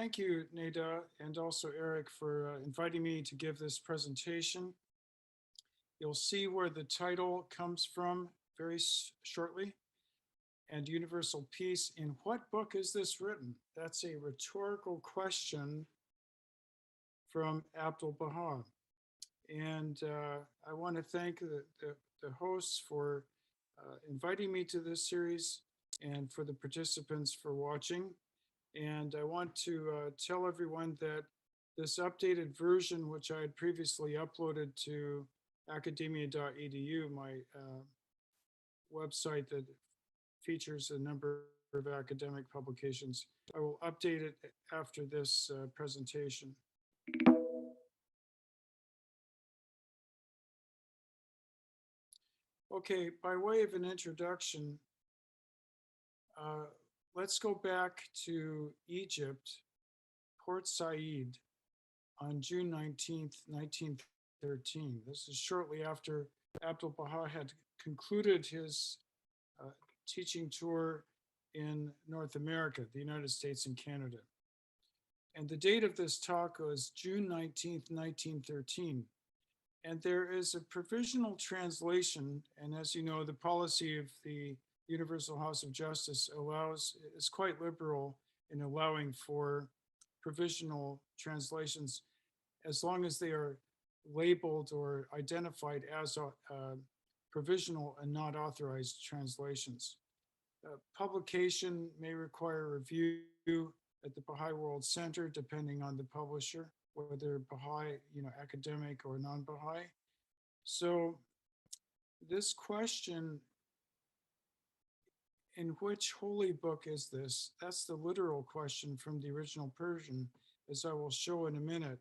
thank you, Neda, and also Eric for inviting me to give this presentation. You'll see where the title comes from very shortly. And universal peace. In what book is this written? That's a rhetorical question from Abdul Baha. And I want to thank the hosts for inviting me to this series and for the participants for watching. And I want to tell everyone that this updated version, which I had previously uploaded to academia.edu, my website that features a number of academic publications, I will update it after this presentation. Okay, by way of an introduction, let's go back to Egypt, Port Said, on June 19th, 1913. This is shortly after Abdul Baha had concluded his teaching tour in North America, the United States and Canada. And the date of this talk was June 19th, 1913. And there is a provisional translation, and as you know, the policy of the Universal House of Justice is quite liberal in allowing for provisional translations as long as they are labeled or identified as provisional and not authorized translations. Publication may require review at the Baha'i World Center, depending on the publisher, whether Baha'i, academic or non-Baha'i. So this question, in which holy book is this? That's the literal question from the original Persian, as I will show in a minute.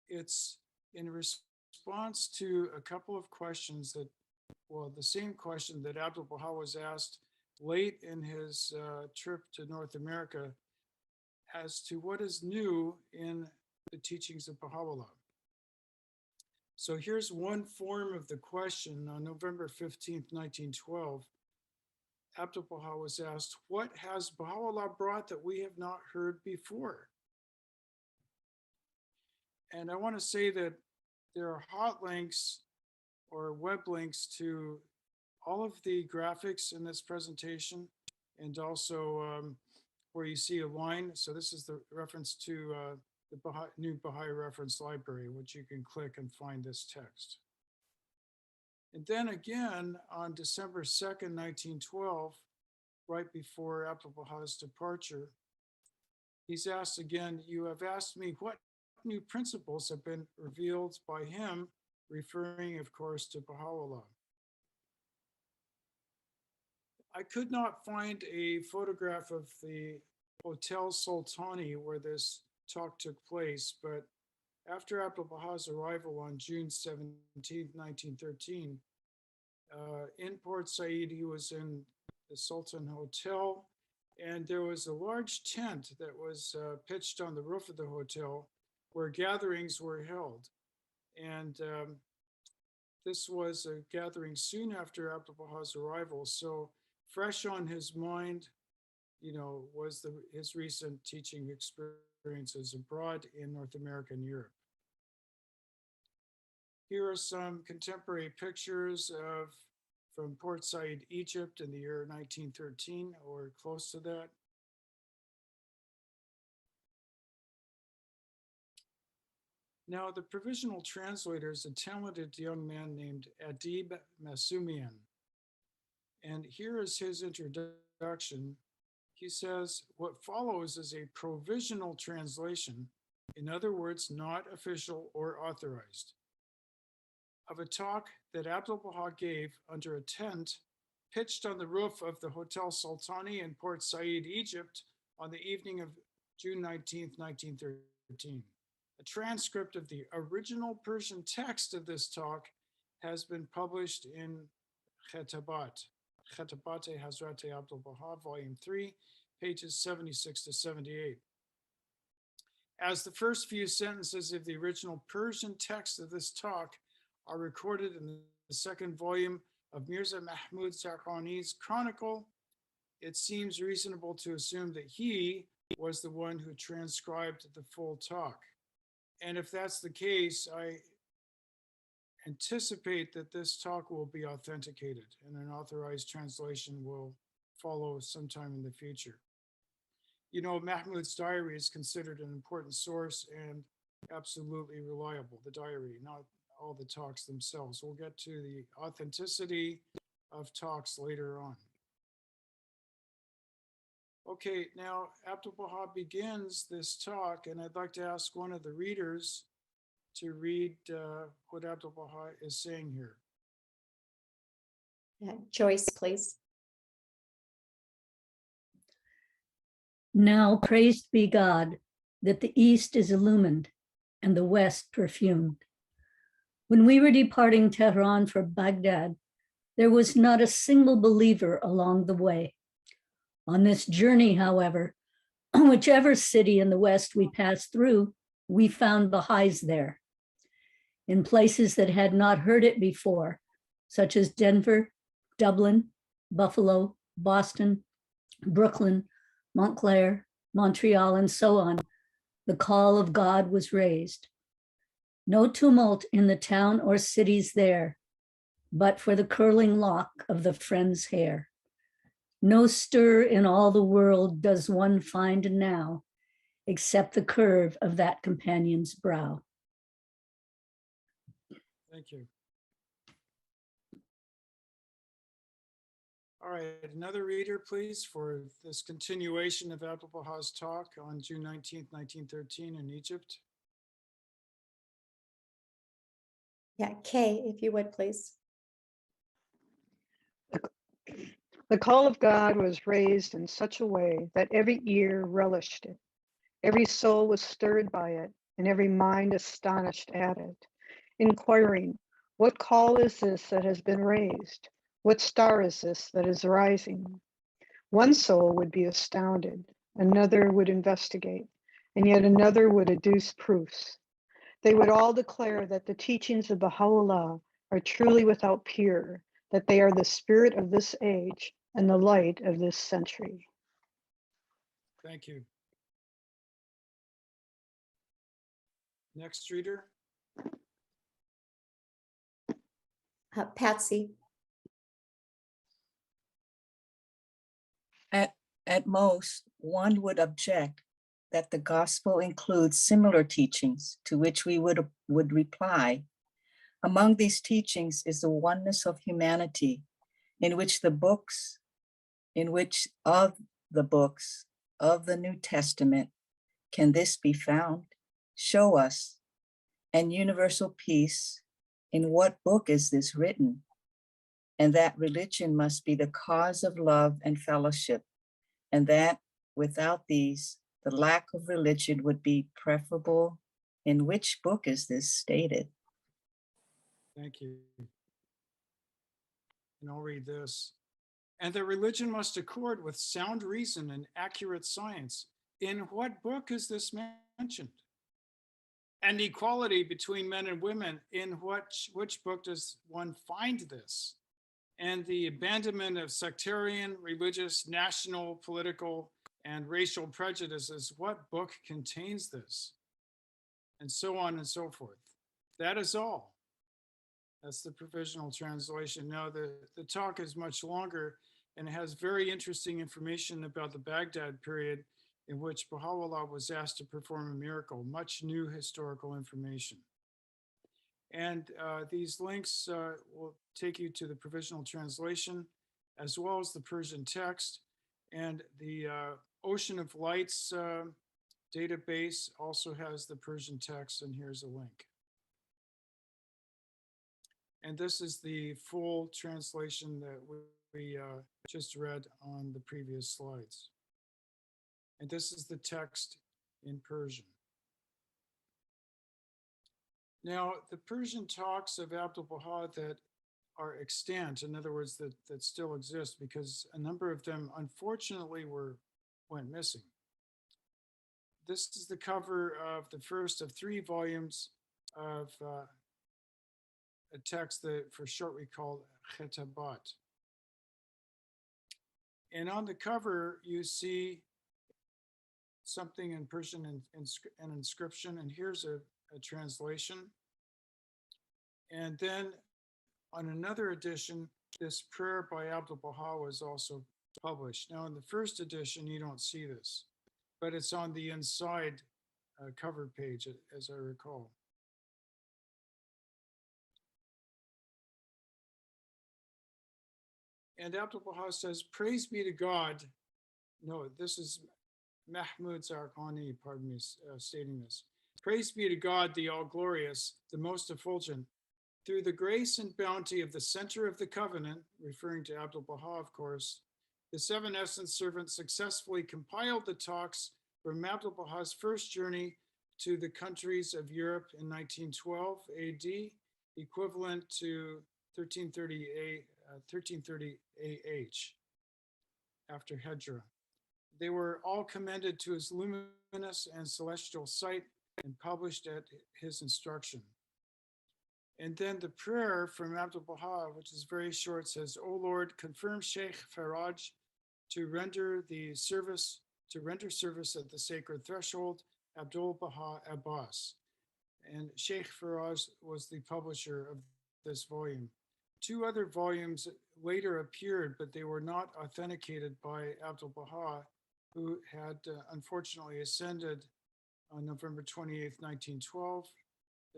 It's in response to a couple of questions that, well, the same question that Abdul Baha was asked late in his trip to North America as to what is new in the teachings of Baha'u'llah. So here's one form of the question. On November 15th, 1912, Abdul Baha was asked, what has Baha'u'llah brought that we have not heard before? And I want to say that there are hot links or web links to all of the graphics in this presentation, and also where you see a line. So this is the reference to the new Baha'i Reference Library, which you can click and find this text. And then again, on December 2nd, 1912, right before Abdul Baha's departure, he's asked again, you have asked me what new principles have been revealed by him, referring, of course, to Baha'u'llah. I could not find a photograph of the Hotel Sultani where this talk took place, but after Abdul Baha's arrival on June 17, 1913, in Port Said, he was in the Sultan Hotel, and there was a large tent that was pitched on the roof of the hotel where gatherings were held. And this was a gathering soon after Abdul Baha's arrival. So fresh on his mind, was his recent teaching experiences abroad in North America and Europe. Here are some contemporary pictures from Port Said, Egypt in the year 1913 or close to that. Now, the provisional translator is a talented young man named Adib Masumian. And here is his introduction. He says, what follows is a provisional translation, in other words, not official or authorized, of a talk that Abdul Baha gave under a tent pitched on the roof of the Hotel Sultani in Port Said, Egypt, on the evening of June 19th, 1913. A transcript of the original Persian text of this talk has been published in Khatabat, Khatabat-e Hazrat Abdul Baha, Volume 3, pages 76 to 78. As the first few sentences of the original Persian text of this talk are recorded in the second volume of Mirza Mahmud Zahrani's Chronicle, it seems reasonable to assume that he, was the one who transcribed the full talk. And if that's the case, I anticipate that this talk will be authenticated and an authorized translation will follow sometime in the future. You know, Mahmoud's diary is considered an important source and absolutely reliable, the diary, not all the talks themselves. We'll get to the authenticity of talks later on. Okay, now Abdul Baha begins this talk, and I'd like to ask one of the readers to read what Abdul Baha is saying here. Joyce, please. Now praised be God that the East is illumined and the West perfumed. When we were departing Tehran for Baghdad, there was not a single believer along the way. On this journey, however, whichever city in the West we passed through, we found Baha'is there. In places that had not heard it before, such as Denver, Dublin, Buffalo, Boston, Brooklyn, Montclair, Montreal, and so on, the call of God was raised. No tumult in the town or cities there, but for the curling lock of the friend's hair. No stir in all the world does one find now, except the curve of that companion's brow. Thank you. All right, another reader, please, for this continuation of Abdul Baha's talk on June 19th, 1913 in Egypt. Yeah, Kay, if you would, please. The call of God was raised in such a way that every ear relished it. Every soul was stirred by it, and every mind astonished at it, inquiring, what call is this that has been raised? What star is this that is rising? One soul would be astounded, another would investigate, and yet another would adduce proofs. They would all declare that the teachings of Baha'u'llah are truly without peer, that they are the spirit of this age and the light of this century. Thank you. Next reader. Patsy. At most, one would object that the gospel includes similar teachings, to which we would reply. Among these teachings is the oneness of humanity, in which of the books of the New Testament can this be found? Show us. And universal peace, in what book is this written? And that religion must be the cause of love and fellowship, and that without these, the lack of religion would be preferable. In which book is this stated? Thank you. And I'll read this. And the religion must accord with sound reason and accurate science. In what book is this mentioned? And equality between men and women, in which book does one find this? And the abandonment of sectarian, religious, national, political, and racial prejudices, what book contains this? And so on and so forth. That is all. That's the provisional translation. Now, the talk is much longer and it has very interesting information about the Baghdad period in which Baha'u'llah was asked to perform a miracle, much new historical information. And these links will take you to the provisional translation, as well as the Persian text. And the Ocean of Lights database also has the Persian text, and here's a link. And this is the full translation that we just read on the previous slides. And this is the text in Persian. Now, the Persian talks of Abdul Baha that are extant, in other words, that still exist, because a number of them unfortunately went missing. This is the cover of the first of 3 volumes of a text that for short we call Khitabat. And on the cover, you see something in Persian and an inscription, and here's a translation. And then on another edition, this prayer by Abdul Baha was also published. Now, in the first edition, you don't see this, but it's on the inside cover page, as I recall. And Abdul Baha says, praise be to God. No, this is Mahmud Zarqani, pardon me, stating this. Praise be to God, the all-glorious, the most effulgent. Through the grace and bounty of the center of the covenant, referring to Abdul Baha, of course, the seven essence servants successfully compiled the talks from Abdul Baha's first journey to the countries of Europe in 1912 AD, equivalent to 1330 AH, after Hijra. They were all commended to his luminous and celestial sight and published at his instruction. And then the prayer from Abdul Baha, which is very short, says, O Lord, confirm Sheikh Faraj to render service at the sacred threshold, Abdul Baha Abbas. And Sheikh Faraj was the publisher of this volume. Two other volumes later appeared, but they were not authenticated by Abdul Baha, who had unfortunately ascended on November 28th, 1912,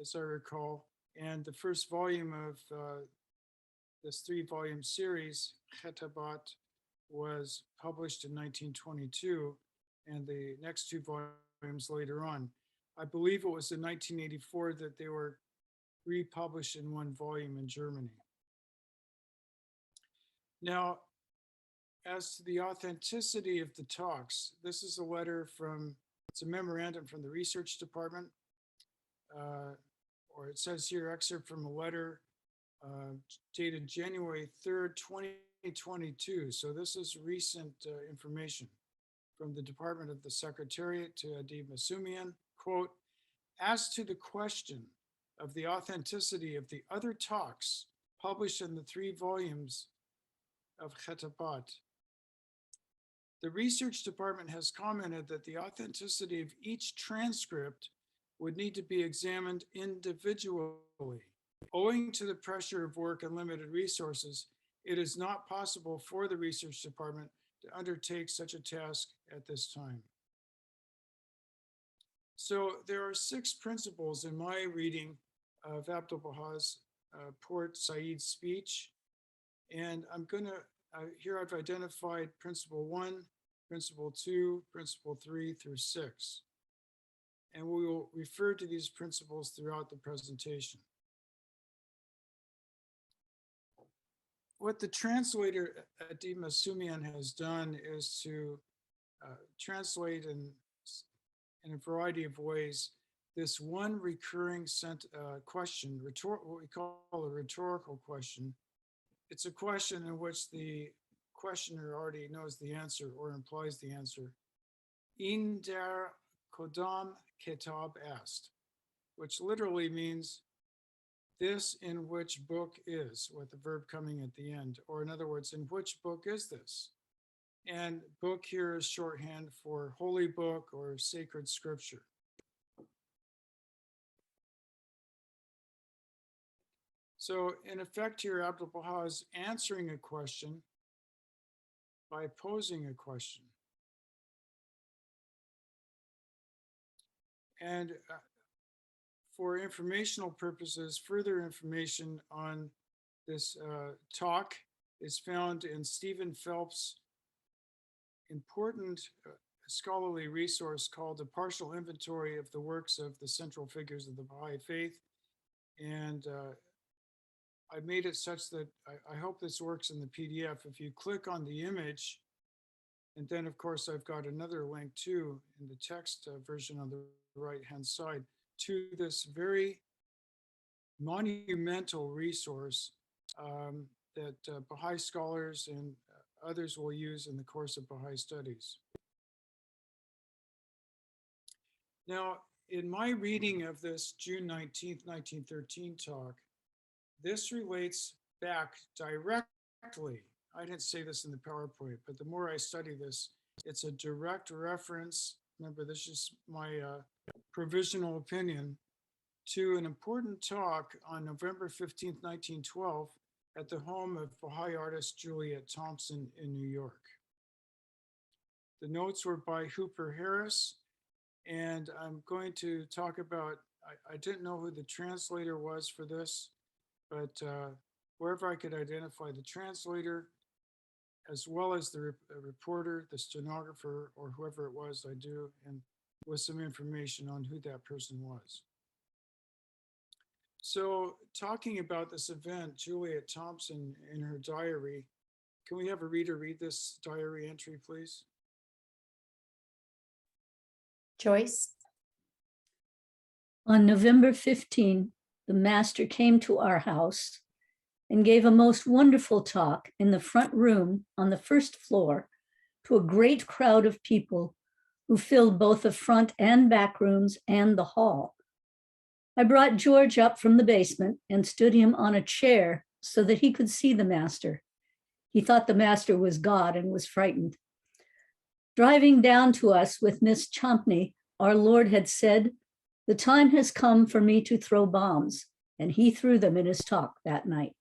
as I recall. And the first volume of this 3-volume series, Khatabat, was published in 1922, and the next 2 volumes later on. I believe it was in 1984 that they were republished in 1 volume in Germany. Now, as to the authenticity of the talks, this is a letter from, it's a memorandum from the research department, or it says here, excerpt from a letter dated January 3rd, 2022. So this is recent information from the Department of the Secretariat to Adib Masumian. Quote, as to the question of the authenticity of the other talks published in the 3 volumes of Khatabat, the research department has commented that the authenticity of each transcript would need to be examined individually. Owing to the pressure of work and limited resources, it is not possible for the research department to undertake such a task at this time. So there are 6 principles in my reading of Abdul Baha's Port Said speech. And I'm going to, here I've identified principle 1, principle 2, principle 3 through 6. And we will refer to these principles throughout the presentation. What the translator, Adib Masumian, has done is to translate in a variety of ways this one recurring question, what we call a rhetorical question. It's a question in which the questioner already knows the answer or implies the answer. In der Kodam Kitab est, which literally means this in which book is, with the verb coming at the end, or in other words, in which book is this? And book here is shorthand for holy book or sacred scripture. So in effect here, Abdul Baha is answering a question by posing a question. And for informational purposes, further information on this talk is found in Stephen Phelps' important scholarly resource called A Partial Inventory of the Works of the Central Figures of the Baha'i Faith. And I made it such that I hope this works in the PDF. If you click on the image, and then of course I've got another link too in the text version on the right-hand side to this very monumental resource that Baha'i scholars and others will use in the course of Baha'i studies. Now, in my reading of this June 19th, 1913 talk, this relates back directly. I didn't say this in the PowerPoint, but the more I study this, it's a direct reference, remember this is my provisional opinion, to an important talk on November 15th, 1912 at the home of Bahá'í artist Juliet Thompson in New York. The notes were by Hooper Harris, and I'm going to talk about, I didn't know who the translator was for this, but wherever I could identify the translator, as well as the reporter, the stenographer, or whoever it was, I do, and with some information on who that person was. So talking about this event, Juliet Thompson in her diary, can we have a reader read this diary entry, please? Joyce? On November 15, the master came to our house and gave a most wonderful talk in the front room on the first floor to a great crowd of people who filled both the front and back rooms and the hall. I brought George up from the basement and stood him on a chair so that he could see the master. He thought the master was God and was frightened. Driving down to us with Miss Champney, our Lord had said, "The time has come for me to throw bombs," and he threw them in his talk that night.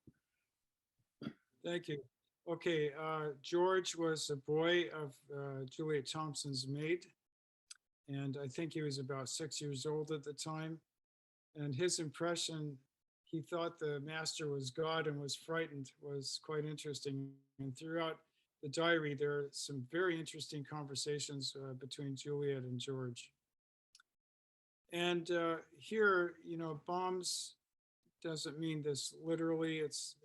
Thank you. Okay, George was a boy of Juliet Thompson's maid, and I think he was about 6 years old at the time. And his impression, he thought the master was God and was frightened, was quite interesting. And throughout the diary, there are some very interesting conversations between Juliet and George. And here, you know, bombs doesn't mean this literally. It's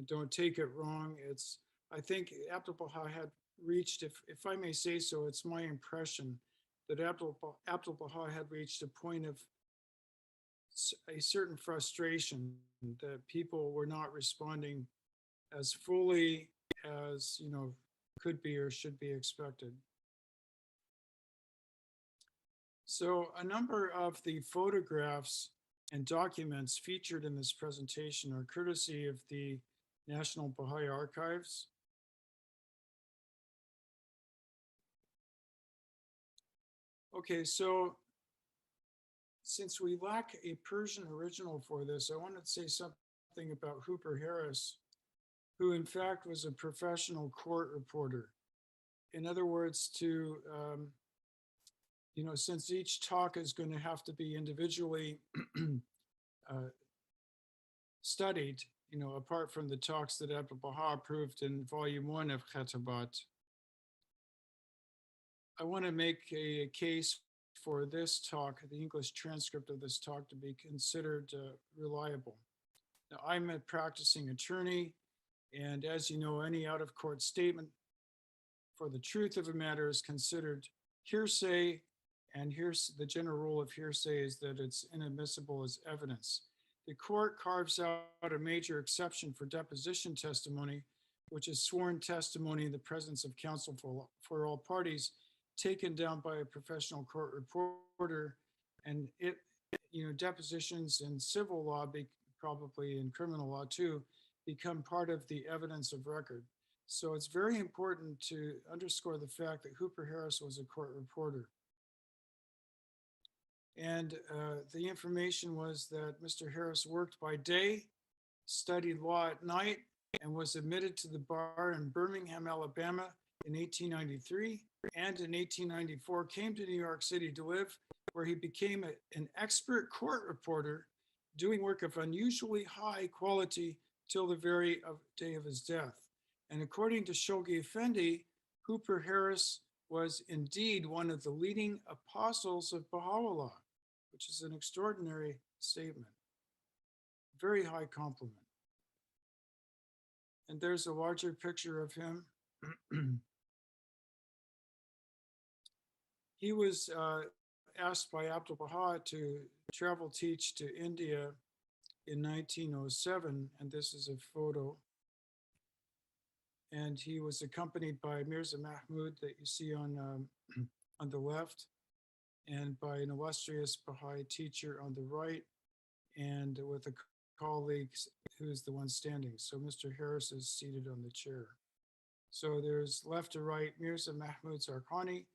don't take it wrong. It's, I think Abdul Baha had reached, if I may say so, it's my impression that Abdul Baha had reached a point of a certain frustration that people were not responding as fully as, you know, could be or should be expected. So a number of the photographs and documents featured in this presentation are courtesy of the National Baha'i Archives. Okay, so since we lack a Persian original for this, I wanted to say something about Hooper Harris, who in fact was a professional court reporter. In other words, to, you know, since each talk is going to have to be individually studied, you know, apart from the talks that Abdul Baha approved in volume 1 of Khatabat, I want to make a case for this talk, the English transcript of this talk, to be considered reliable. Now, I'm a practicing attorney, and as you know, any out-of-court statement for the truth of a matter is considered hearsay, and here's the general rule of hearsay is that it's inadmissible as evidence. The court carves out a major exception for deposition testimony, which is sworn testimony in the presence of counsel for all parties, taken down by a professional court reporter. And it, you know, depositions in civil law, probably in criminal law too, become part of the evidence of record. So it's very important to underscore the fact that Hooper Harris was a court reporter. And the information was that Mr. Harris worked by day, studied law at night, and was admitted to the bar in Birmingham, Alabama in 1893, and in 1894 came to New York City to live, where he became an expert court reporter doing work of unusually high quality till the very day of his death. And according to Shoghi Effendi, Hooper Harris was indeed one of the leading apostles of Baha'u'llah, which is an extraordinary statement. Very high compliment. And there's a larger picture of him. He was asked by Abdul Baha to travel teach to India in 1907, and this is a photo. And he was accompanied by Mirza Mahmud that you see on the left, and by an illustrious Baha'i teacher on the right, and with a colleague who's the one standing. So Mr. Harris is seated on the chair. So there's left to right, Mirza Mahmud Zarqani,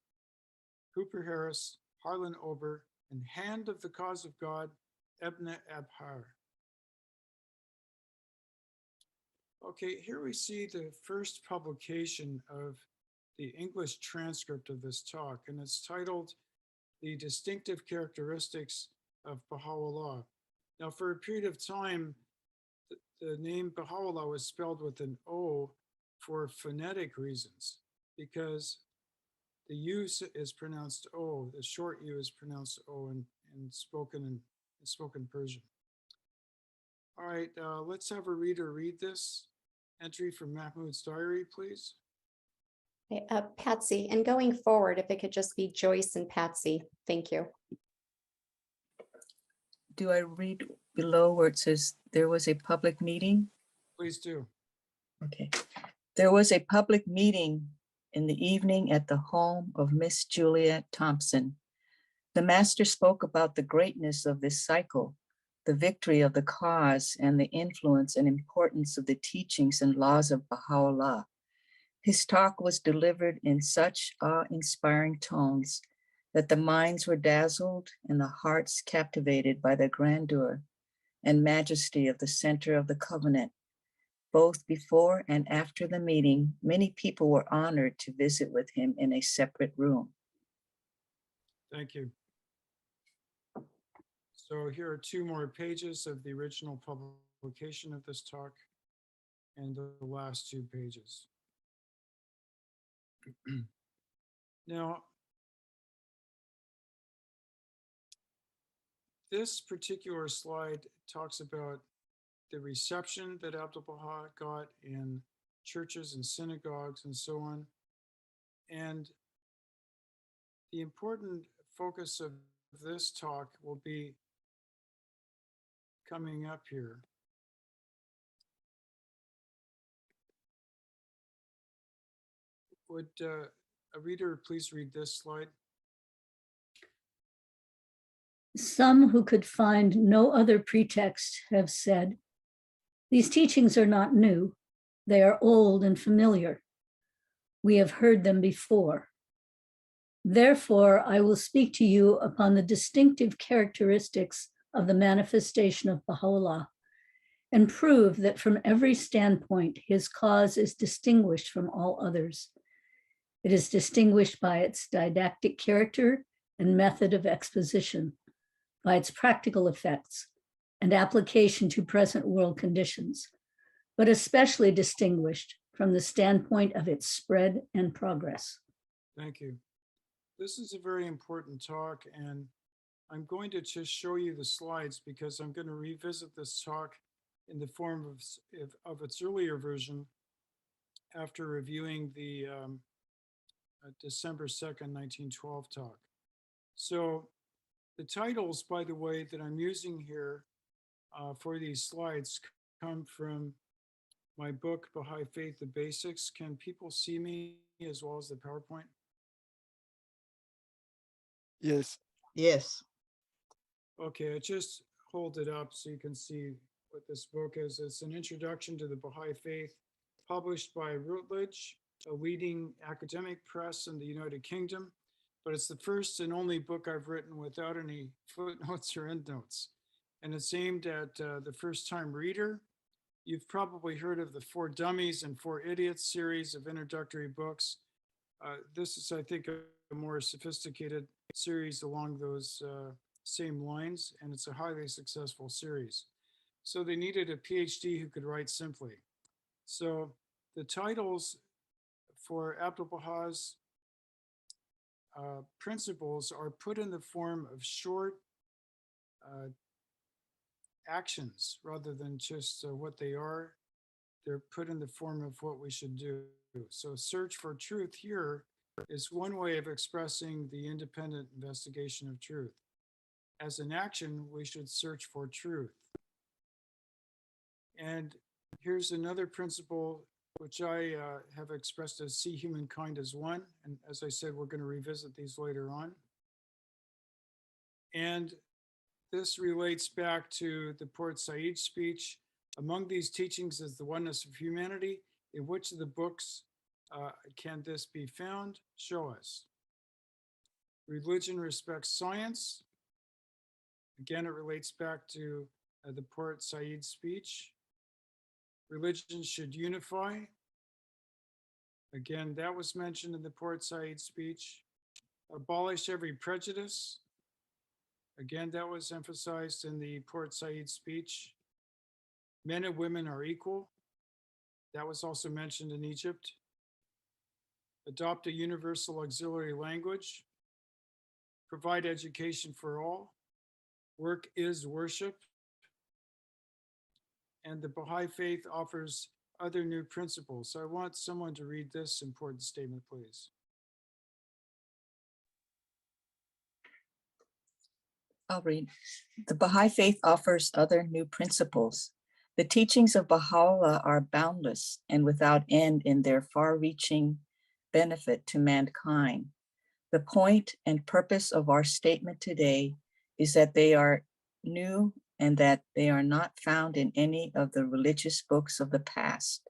Hooper Harris, Harlan Ober, and Hand of the Cause of God, Ebna Abhar. Okay, here we see the first publication of the English transcript of this talk, and it's titled The Distinctive Characteristics of Baha'u'llah. Now, for a period of time, the name Baha'u'llah was spelled with an O for phonetic reasons, because the U is pronounced O, the short U is pronounced O in spoken Persian. All right, let's have a reader read this entry from Mahmoud's diary, please. Okay, Patsy, and going forward, if it could just be Joyce and Patsy, thank you. Do I read below where it says there was a public meeting? Please do. Okay. There was a public meeting in the evening at the home of Miss Juliet Thompson. The master spoke about the greatness of this cycle, the victory of the cause, and the influence and importance of the teachings and laws of Baha'u'llah. His talk was delivered in such awe-inspiring tones that the minds were dazzled and the hearts captivated by the grandeur and majesty of the center of the covenant. Both before and after the meeting, many people were honored to visit with him in a separate room. Thank you. So here are 2 more pages of the original publication of this talk and the last 2 pages. Now, this particular slide talks about the reception that Abdu'l-Baha got in churches and synagogues and so on. And the important focus of this talk will be coming up here. Would a reader please read this slide? Some who could find no other pretext have said, these teachings are not new. They are old and familiar. We have heard them before. Therefore, I will speak to you upon the distinctive characteristics of the manifestation of Baha'u'llah and prove that from every standpoint, his cause is distinguished from all others. It is distinguished by its didactic character and method of exposition, by its practical effects and application to present world conditions, but especially distinguished from the standpoint of its spread and progress. Thank you. This is a very important talk, and I'm going to just show you the slides because I'm going to revisit this talk in the form of its earlier version after reviewing the December 2nd, 1912 talk. So the titles, by the way, that I'm using here for these slides come from my book, Baha'i Faith, The Basics. Can people see me as well as the PowerPoint? Yes. Yes. Okay, I just hold it up so you can see what this book is. It's an introduction to the Baha'i Faith, published by Routledge, a leading academic press in the United Kingdom, but it's the first and only book I've written without any footnotes or endnotes. And it's aimed at the first-time reader. You've probably heard of the 4 Dummies and 4 Idiots series of introductory books. This is, I think, a more sophisticated series along those same lines, and it's a highly successful series. So they needed a PhD who could write simply. So the titles for Abdu'l-Baha's principles are put in the form of short actions rather than just what they are. They're put in the form of what we should do. So search for truth here is one way of expressing the independent investigation of truth. As an action, we should search for truth. And here's another principle which I have expressed as see humankind as one. And as I said, we're going to revisit these later on. And this relates back to the Port Said speech. Among these teachings is the oneness of humanity. In which of the books can this be found? Show us. Religion respects science. Again, it relates back to the Port Said speech. Religion should unify. Again, that was mentioned in the Port Said speech. Abolish every prejudice. Again, that was emphasized in the Port Said speech. Men and women are equal. That was also mentioned in Egypt. Adopt a universal auxiliary language. Provide education for all. Work is worship. And the Baha'i faith offers other new principles. So I want someone to read this important statement, please. I'll read. The Baha'i faith offers other new principles. The teachings of Baha'u'llah are boundless and without end in their far-reaching benefit to mankind. The point and purpose of our statement today is that they are new and that they are not found in any of the religious books of the past.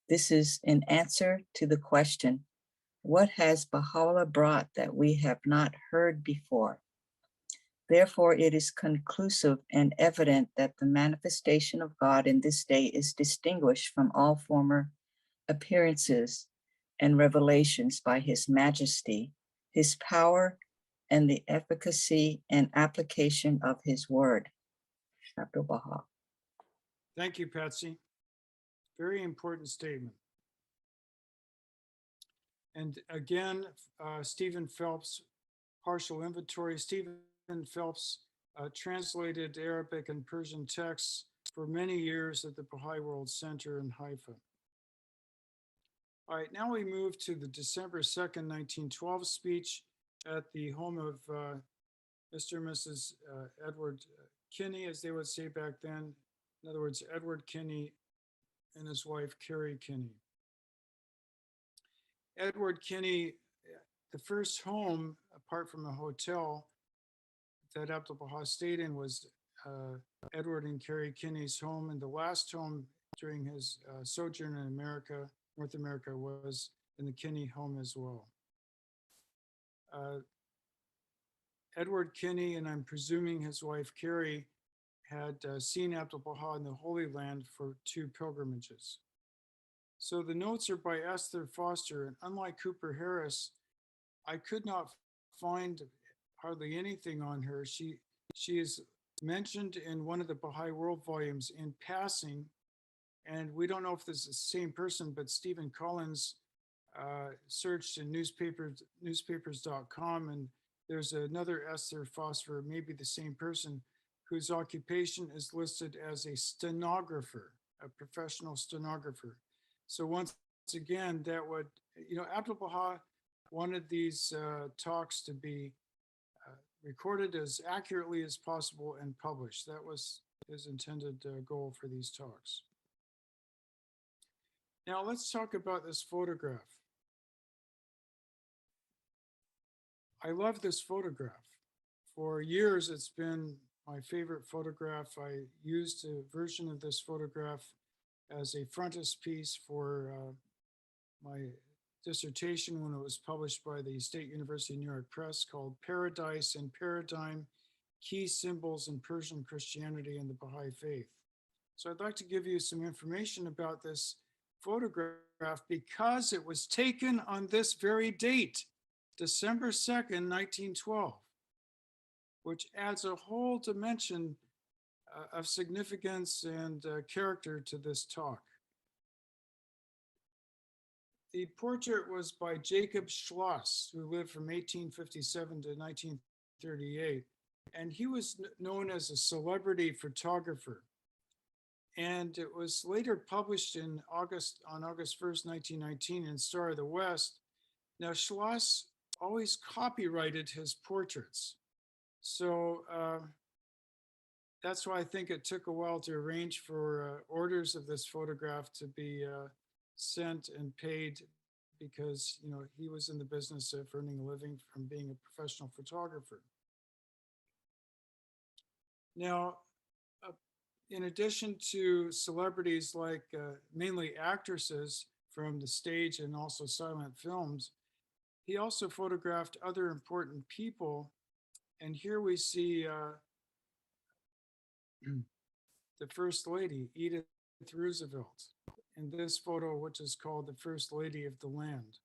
This is an answer to the question, what has Baha'u'llah brought that we have not heard before? Therefore, it is conclusive and evident that the manifestation of God in this day is distinguished from all former appearances and revelations by His majesty, His power, and the efficacy and application of His word. Abdul Baha. Thank you, Patsy. Very important statement. And again, Stephen Phelps, partial inventory. Stephen Phelps translated Arabic and Persian texts for many years at the Baha'i World Center in Haifa. All right, now we move to the December 2nd, 1912 speech at the home of Mr. and Mrs. Edward Kinney, as they would say back then. In other words, Edward Kinney and his wife, Carrie Kinney. Edward Kinney, the first home, apart from a hotel, that Abdul Baha stayed in was Edward and Carrie Kinney's home, and the last home during his sojourn in America, North America, was in the Kinney home as well. Edward Kinney, and I'm presuming his wife Carrie, had seen Abdul Baha in the Holy Land for 2 pilgrimages. So the notes are by Esther Foster, and unlike Cooper Harris, I could not find hardly anything on her. She is mentioned in one of the Baha'i World volumes in passing, and we don't know if this is the same person, but Stephen Collins searched in newspapers.com, and there's another Esther Foster, maybe the same person, whose occupation is listed as a stenographer, a professional stenographer. So once again, that would, Abdul Baha wanted these talks to be recorded as accurately as possible and published. That was his intended goal for these talks. Now let's talk about this photograph. I love this photograph. For years, it's been my favorite photograph. I used a version of this photograph as a frontispiece for my dissertation when it was published by the State University of New York Press, called Paradise and Paradigm, Key Symbols in Persian Christianity and the Baha'i Faith. So I'd like to give you some information about this photograph because it was taken on this very date, December 2nd, 1912, which adds a whole dimension of significance and character to this talk. The portrait was by Jacob Schloss, who lived from 1857 to 1938, and he was known as a celebrity photographer. And it was later published on August 1st, 1919 in Star of the West. Now, Schloss always copyrighted his portraits. So that's why I think it took a while to arrange for orders of this photograph to be sent and paid, because he was in the business of earning a living from being a professional photographer. Now, in addition to celebrities like mainly actresses from the stage and also silent films, He also photographed other important people. And here we see the First Lady, Edith Roosevelt, in this photo, which is called the First Lady of the Land.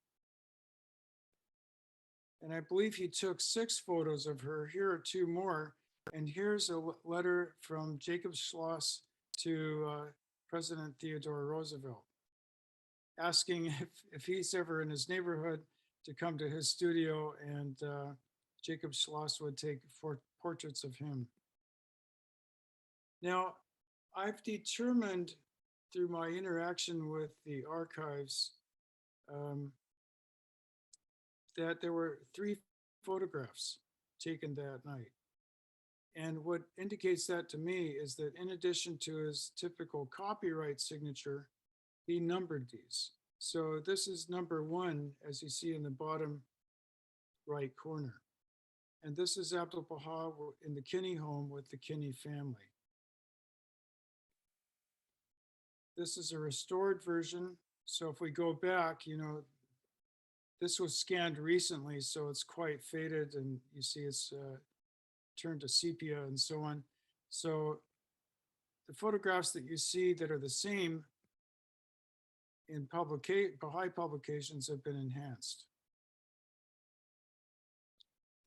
And I believe he took 6 photos of her. Here are 2 more. And here's a letter from Jacob Schloss to President Theodore Roosevelt, asking if he's ever in his neighborhood to come to his studio, and Jacob Schloss would take portraits of him. Now, I've determined through my interaction with the archives that there were 3 photographs taken that night. And what indicates that to me is that in addition to his typical copyright signature, he numbered these. So this is number 1, as you see in the bottom right corner. And this is Abdul Baha in the Kinney home with the Kinney family. This is a restored version. So if we go back, you know, this was scanned recently, so it's quite faded, and you see it's turned to sepia and so on. So the photographs that you see that are the same in Baha'i publications have been enhanced.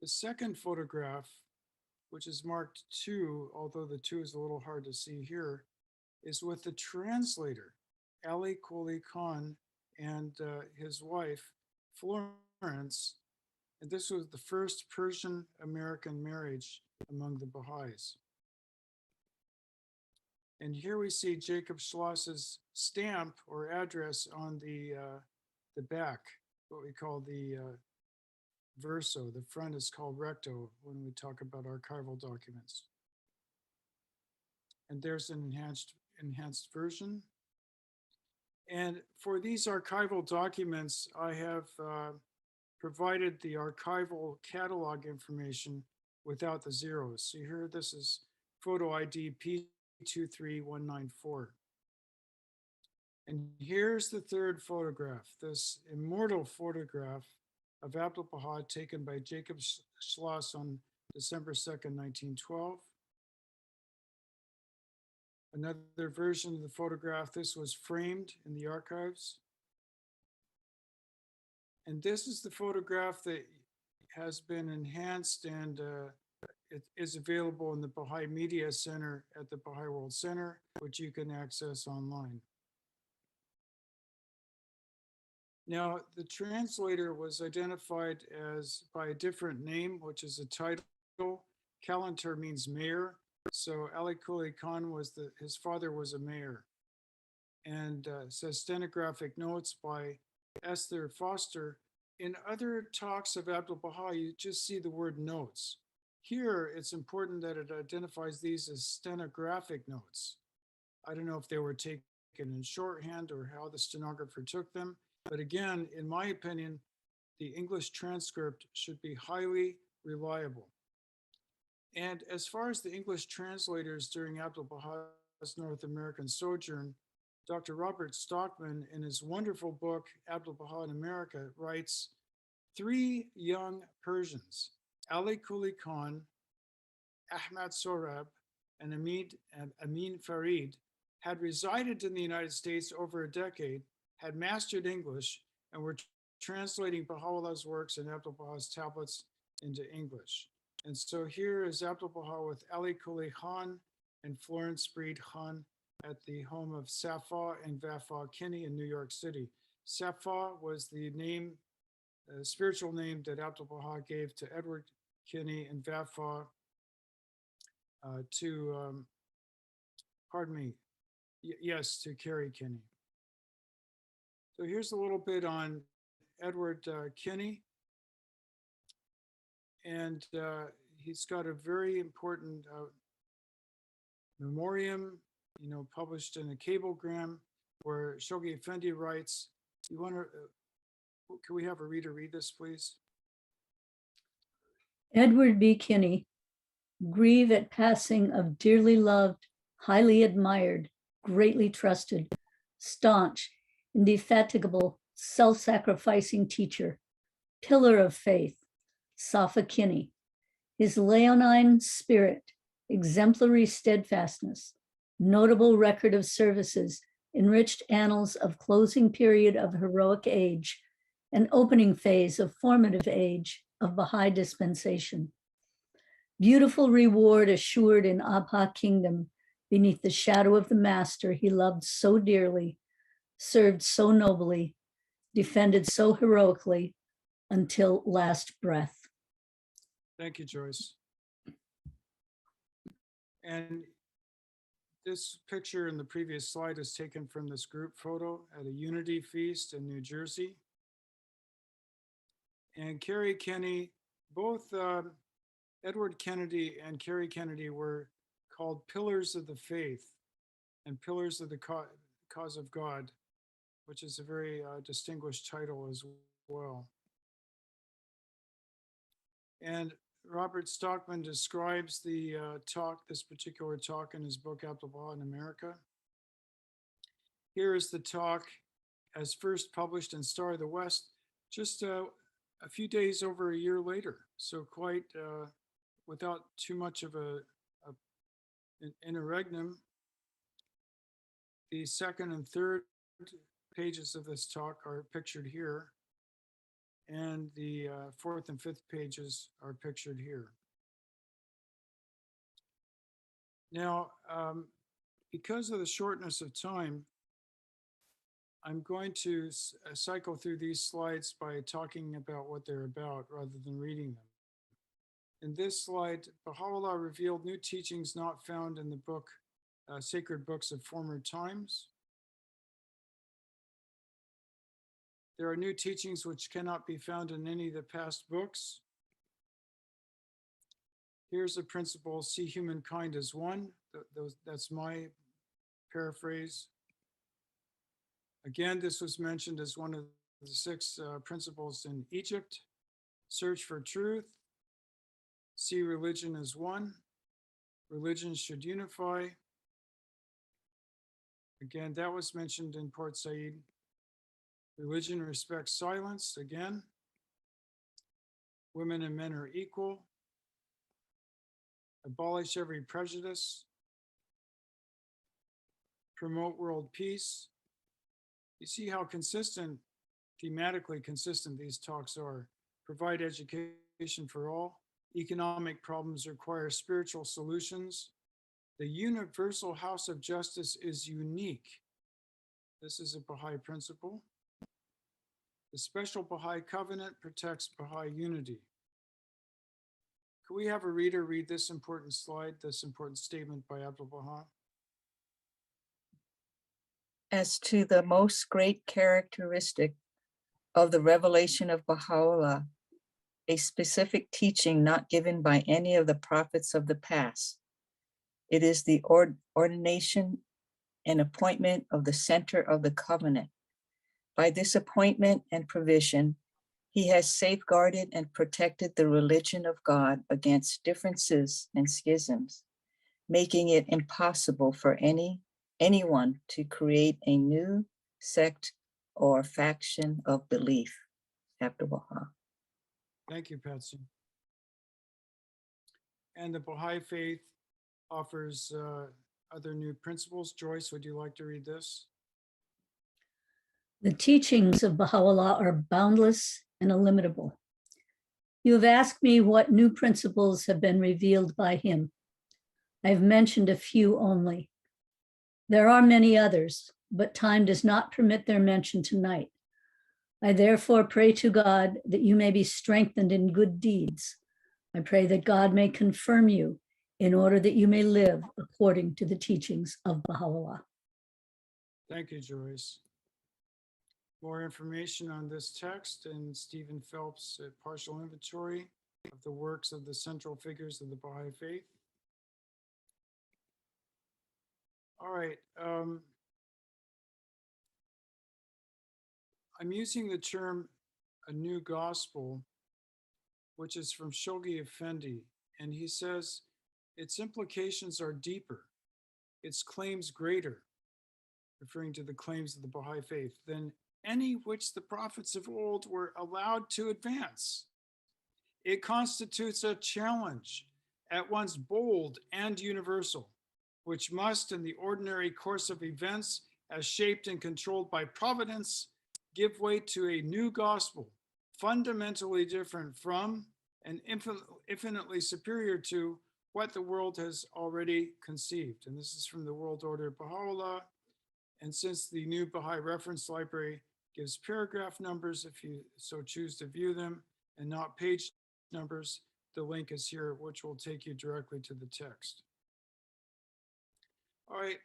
The second photograph, which is marked 2, although the 2 is a little hard to see here, is with the translator, Ali Quli Khan, and his wife, Florence. And this was the first Persian-American marriage among the Baha'is. And here we see Jacob Schloss's stamp or address on the back, what we call the verso. The front is called recto when we talk about archival documents. And there's an enhanced version. And for these archival documents, I have provided the archival catalog information without the zeros. So here, this is photo ID P23194. And here's the third photograph, this immortal photograph of Abdul Baha taken by Jacob Schloss on December 2nd, 1912. Another version of the photograph, this was framed in the archives. And this is the photograph that has been enhanced, and it is available in the Baha'i Media Center at the Baha'i World Center, which you can access online. Now, the translator was identified as by a different name, which is a title. Kalantar means mayor. So Ali Quli Khan was his father was a mayor. And says stenographic notes by Esther Foster. In other talks of Abdul Baha, you just see the word notes. Here, it's important that it identifies these as stenographic notes. I don't know if they were taken in shorthand or how the stenographer took them. But again, in my opinion, the English transcript should be highly reliable. And as far as the English translators during Abdul Baha's North American sojourn, Dr. Robert Stockman, in his wonderful book, Abdul Baha in America, writes, 3 young Persians, Ali Quli Khan, Ahmad Sorab, and Amin Farid, had resided in the United States over a decade, had mastered English, and were translating Baha'u'llah's works and Abdul Baha's tablets into English. And so here is Abdul Baha with Ali Quli Khan and Florence Breed Khan at the home of Safa and Vafa Kinney in New York City. Safa was the name, spiritual name that Abdul Baha gave to Edward Kinney, and Vafa to Carrie Kinney. So here's a little bit on Edward Kinney. And he's got a very important memoriam, published in a cablegram, where Shoghi Effendi writes, can we have a reader read this, please? Edward B. Kinney, grieve at passing of dearly loved, highly admired, greatly trusted, staunch, indefatigable, self-sacrificing teacher, pillar of faith, Safa Kinney, his leonine spirit, exemplary steadfastness, notable record of services, enriched annals of closing period of heroic age, and opening phase of formative age of Baha'i dispensation. Beautiful reward assured in Abha kingdom beneath the shadow of the master he loved so dearly, served so nobly, defended so heroically until last breath. Thank you, Joyce. And this picture in the previous slide is taken from this group photo at a Unity Feast in New Jersey. And Carrie Kenny, both Edward Kennedy and Carrie Kennedy were called Pillars of the Faith and Pillars of the Cause of God, which is a very distinguished title as well. And Robert Stockman describes the this particular talk in his book, Abdu'l-Baha in America. Here is the talk as first published in Star of the West, just a few days over a year later. So quite without too much of an interregnum. The second and third pages of this talk are pictured here, and the fourth and fifth pages are pictured here. Now, because of the shortness of time, I'm going to cycle through these slides by talking about what they're about rather than reading them. In this slide, Baha'u'llah revealed new teachings not found in the book, sacred books of former times. There are new teachings which cannot be found in any of the past books. Here's a principle: see humankind as one. That's my paraphrase. Again, this was mentioned as one of the 6 principles in Egypt. Search for truth. See religion as one. Religions should unify. Again, that was mentioned in Port Said. Religion respects silence. Again, women and men are equal. Abolish every prejudice. Promote world peace. You see how consistent, thematically consistent these talks are. Provide education for all. Economic problems require spiritual solutions. The universal house of justice is unique. This is a Baha'i principle. The special Baha'i covenant protects Baha'i unity. Could we have a reader read this important slide, this important statement by Abdu'l-Baha? As to the most great characteristic of the revelation of Baha'u'llah, a specific teaching not given by any of the prophets of the past, it is the ordination and appointment of the center of the covenant. By this appointment and provision, he has safeguarded and protected the religion of God against differences and schisms, making it impossible for anyone to create a new sect or faction of belief. Abdu'l-Baha. Thank you, Patsy. And the Baha'i faith offers other new principles. Joyce, would you like to read this? The teachings of Baha'u'llah are boundless and illimitable. You have asked me what new principles have been revealed by him. I've mentioned a few only. There are many others, but time does not permit their mention tonight. I therefore pray to God that you may be strengthened in good deeds. I pray that God may confirm you in order that you may live according to the teachings of Baha'u'llah. Thank you, Joyce. More information on this text in Stephen Phelps' partial inventory of the works of the central figures of the Baha'i faith. All right. I'm using the term a new gospel, which is from Shoghi Effendi, and he says its implications are deeper, its claims greater, referring to the claims of the Baha'i faith, than any which the prophets of old were allowed to advance. It constitutes a challenge, at once bold and universal, which must, in the ordinary course of events, as shaped and controlled by providence, give way to a new gospel, fundamentally different from and infinitely superior to what the world has already conceived. And this is from the World Order of Baha'u'llah. And since the new Baha'i Reference Library gives paragraph numbers, if you so choose to view them, and not page numbers, the link is here, which will take you directly to the text. All right,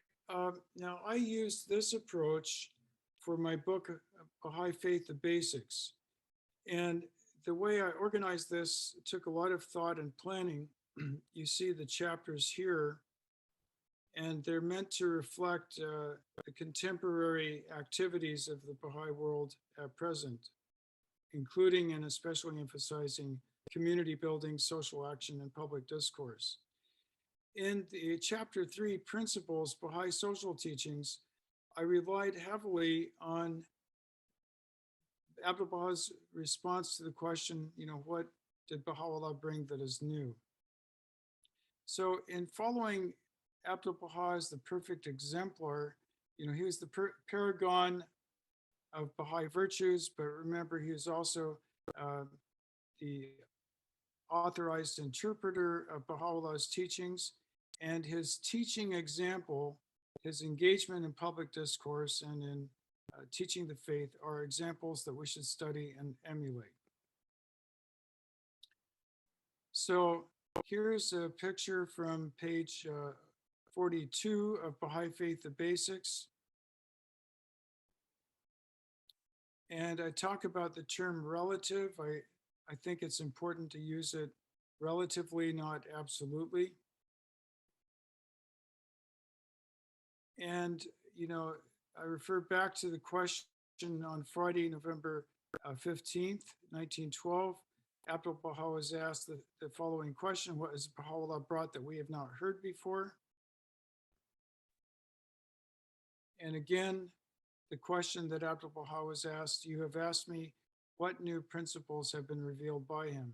now I used this approach for my book, Baha'i Faith, The Basics. And the way I organized this took a lot of thought and planning. You see the chapters here, and they're meant to reflect the contemporary activities of the Baha'i world at present, including and especially emphasizing community building, social action, and public discourse. In the chapter 3, Principles, Baha'i Social Teachings, I relied heavily on Abdu'l-Baha's response to the question, what did Baha'u'llah bring that is new? So in following Abdu'l-Baha as the perfect exemplar, he was the paragon of Baha'i virtues, but remember, he was also the authorized interpreter of Baha'u'llah's teachings, and his teaching example, his engagement in public discourse and in teaching the faith are examples that we should study and emulate. So here's a picture from page 42 of Baha'i Faith, The Basics. And I talk about the term relative. I think it's important to use it relatively, not absolutely. And, I refer back to the question on Friday, November 15th, 1912. Abdu'l-Baha was asked the following question: what has Baha'u'llah brought that we have not heard before? And again, the question that Abdu'l-Baha was asked: you have asked me what new principles have been revealed by him.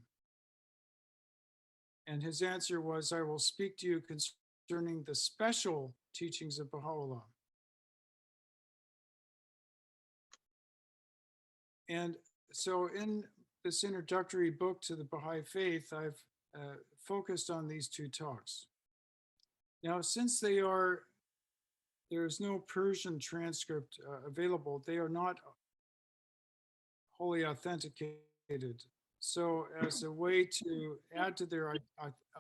And his answer was, I will speak to you concerning the special teachings of Baha'u'llah. And so in this introductory book to the Baha'i Faith, I've focused on these two talks. Now, since there's no Persian transcript available, they are not wholly authenticated. So as a way to add to their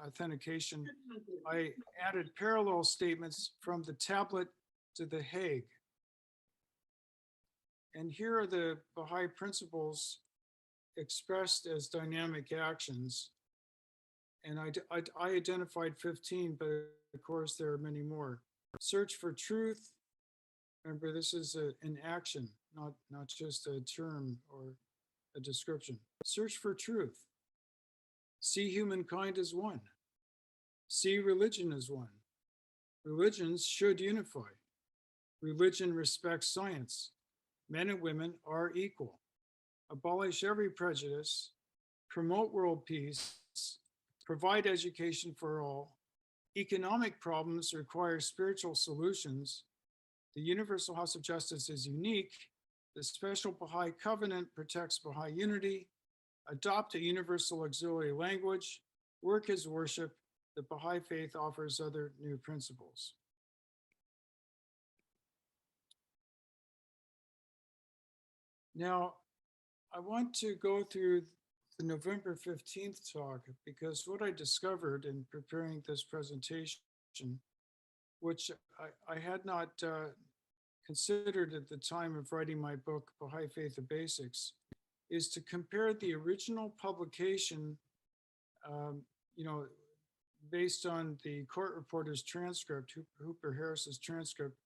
authentication, I added parallel statements from the tablet to the Hague. And here are the Baha'i principles expressed as dynamic actions. And I identified 15, but of course there are many more. Search for truth. Remember, this is an action, not just a term or a description. Search for truth. See humankind as one. See religion as one. Religions should unify. Religion respects science. Men and women are equal. Abolish every prejudice. Promote world peace. Provide education for all. Economic problems require spiritual solutions. The Universal House of Justice is unique. The special Baha'i covenant protects Baha'i unity. Adopt a universal auxiliary language. Work is worship. The Baha'i Faith offers other new principles. Now, I want to go through the November 15th talk because what I discovered in preparing this presentation, which I had not considered at the time of writing my book, Baha'i Faith, The Basics, is to compare the original publication, based on the court reporter's transcript, Hooper Harris's transcript,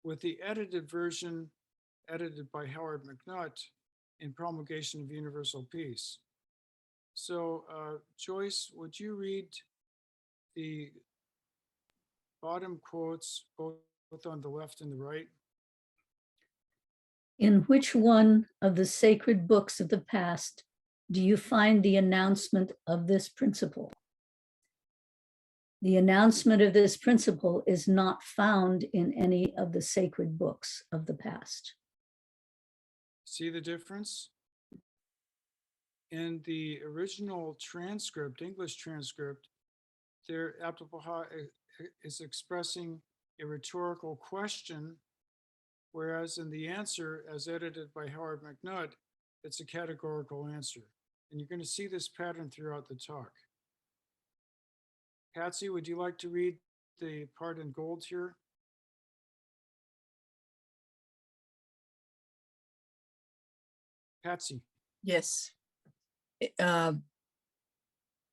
with the edited version edited by Howard McNutt in Promulgation of Universal Peace. So Joyce, would you read the bottom quotes, both on the left and the right? In which one of the sacred books of the past do you find the announcement of this principle? The announcement of this principle is not found in any of the sacred books of the past. See the difference? In the original transcript, English transcript, there Abdul Baha is expressing a rhetorical question, whereas in the answer, as edited by Howard McNutt, it's a categorical answer. And you're going to see this pattern throughout the talk. Patsy, would you like to read the part in gold here? Patsy. Yes.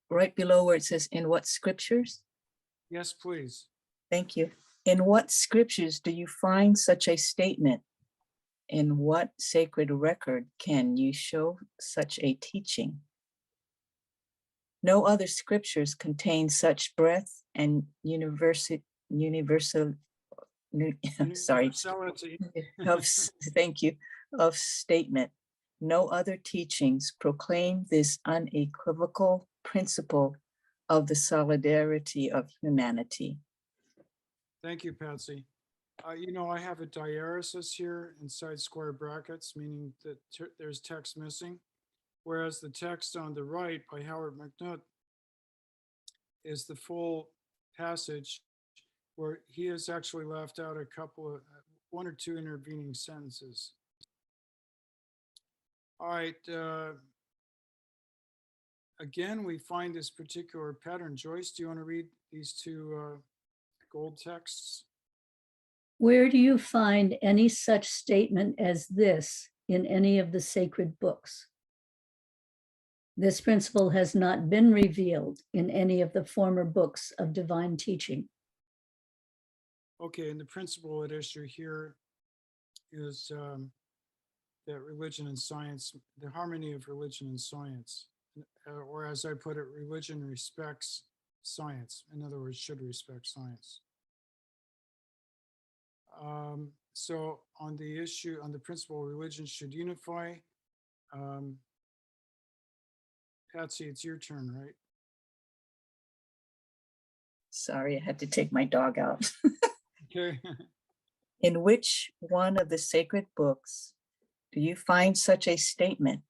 Right below where it says, in what scriptures? Yes, please. Thank you. In what scriptures do you find such a statement? In what sacred record can you show such a teaching? No other scriptures contain such breadth and universality thank you, of statement. No other teachings proclaim this unequivocal principle of the solidarity of humanity. Thank you, Patsy. You know, I have a diaresis here inside square brackets, meaning that there's text missing, whereas the text on the right by Howard McNutt is the full passage, where he has actually left out a couple of, one or two intervening sentences. All right. Again, we find this particular pattern. Joyce, do you want to read these two gold texts? Where do you find any such statement as this in any of the sacred books? This principle has not been revealed in any of the former books of divine teaching. Okay, and the principle at issue here is that religion and science, the harmony of religion and science, or as I put it, religion respects science. In other words, should respect science. So on the issue, on the principle, religion should unify. Patsy, it's your turn, right? Sorry, I had to take my dog out. Okay. In which one of the sacred books do you find such a statement?